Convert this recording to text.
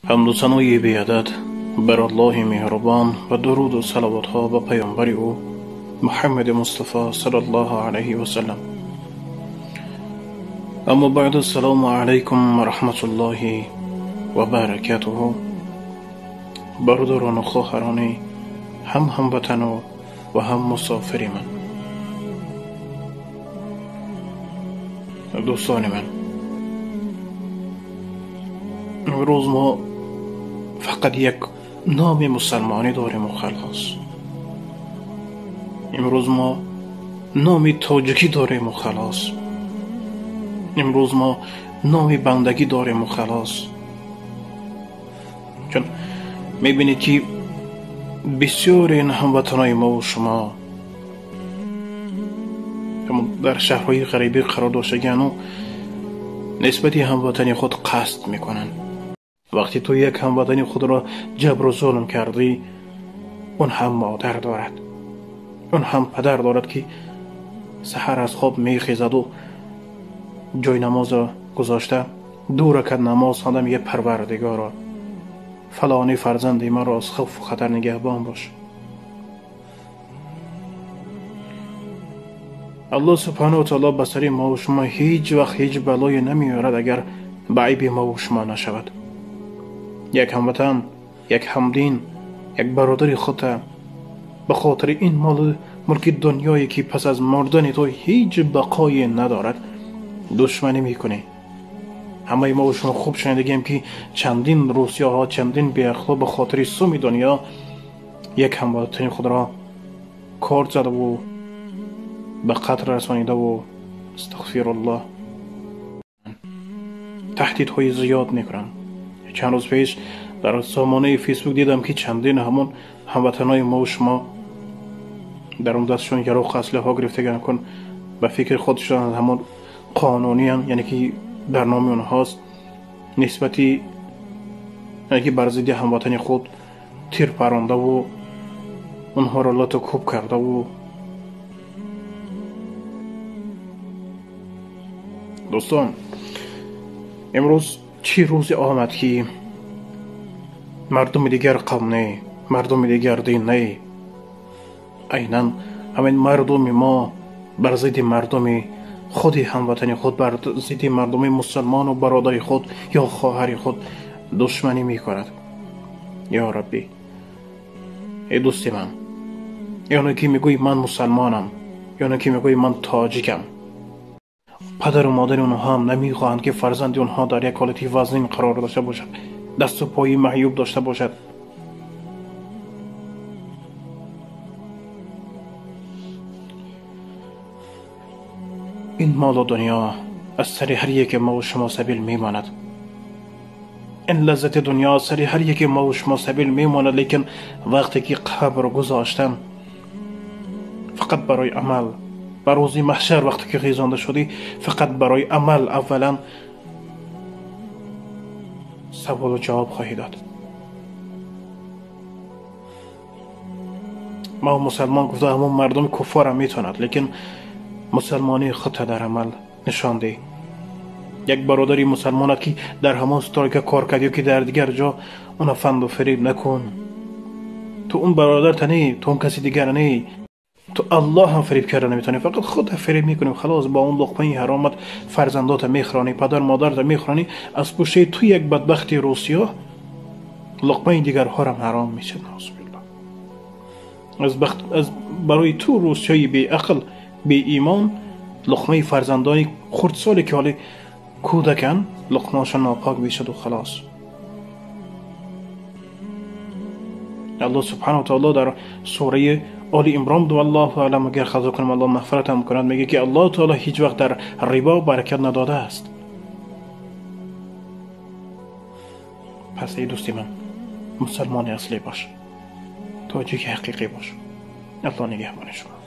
حمد و ثنای بی‌عدد بر الله مهربان و درود و صلوات ها به پیامبر او محمد مصطفی صلی الله علیه و سلم. اما بعد، السلام علیکم و رحمت الله و برکاته. برادران و خواهران هموطن و هم مسافر من، دوستان من، امروز ما فقط یک نام مسلمانی داریم و خلاص. امروز ما نام تاجیکی داریم و خلاص. امروز ما نام بندگی داریم و خلاص. چون میبینید که بسیار این هموطنای ما و شما در شهرهای غریبی قرار داشتگن و نسبت هموطنی خود قصد میکنن. وقتی تو یک هموطنی خود را جبر و ظلم کردی، اون هم مادر دارد، اون هم پدر دارد که سحر از خواب میخیزد و جای نماز گذاشته 2 رکعت نماز خواندم: یه پروردگارا، فلانی فرزندی من را از خوف و خطر نگهبان باش. الله سبحانه و تعالی به سر ما و شما هیچ وقت هیچ بلایی نمیارد اگر به عیب ما و شما نشود. یک هموطن، یک همدین، یک برادر خود به خاطر این ملک دنیایی که پس از مردن تو هیچ بقایی ندارد دشمنی میکنه. همه ما و شما خوب شنیدیم که چندین روسیاها، چندین بیاخلا به خاطر سوم دنیا یک هموطن خود را کارت زده و به قتل رسانیده و استغفر الله تهدیدهای زیاد میکنن. چند روز پیش در سامانه فیسبوک دیدم که چندین همون هموطنای ما و شما در اون دستشون یراق اسلحه ها گرفتگان کن به فکر خودشان همون قانونی هم، یعنی که در نام اونهاست، نسبتی یعنی که بر ضد هموطن خود تیر پرانده و اونها را لات و کوب کرده. و دوستان، امروز چی روزی آمد که مردم دیگر قوم نه، مردم دیگر دین نه، عیناً همین مردم ما بر ضد مردم خود هموطن خود، بر ضد مردم مسلمان و برادر خود یا خواهر خود دشمنی میکند. یا ربی، ای دوستی من، یا که میگوی من مسلمانم، یا که میگوی من تاجیکم، پدر و مادر اونها هم نمیخواهند که فرزند اونها در یک حالت وزن قرار داشته باشد، دست و پای معیوب داشته باشد. این مال و دنیا از سر هر یک ما و شما سبیل میماند. این لذت دنیا از سر هر یک ما و شما سبیل میماند، لیکن وقتی که قبر گذاشتن فقط برای عمل، بر روز محشر وقتی که خیزانده شدی فقط برای عمل اولا سوال و جواب خواهی داد. ما مسلمان گفته همون مردم کفار هم میتوند، لیکن مسلمانی خود در عمل نشان دی. یک برادری مسلمانت که در همون ستاره که کار کردی که در دیگر جا اون فند و فریب نکن. تو اون برادر تنی، تو اون کسی دیگر نی، تو الله هم فریب کرده نمیتونی، فقط خود فریب میکنی. خلاص با اون لقمه حرامت فرزندات میخرانی، پدر مادرت میخرانی، از پشت تو یک بدبختی روسیا لقمه دیگر ها هم حرام میشه. از برای تو روسیایی بی عقل بی ایمان لقمه فرزندانی خردسالی که حالی کودکن لقمهاشون ناپاک بیشد و خلاص. الله سبحانه و تعالی در سوره آل عمران دو الله اعلم اگر خطا کنم الله مغفرت هم کند، میگه که الله تعالی هیچ وقت در ربا برکت نداده است. پس ای دوستی من، مسلمان اصلی باش، تاجیک حقیقی باش. الله نگهبان شما.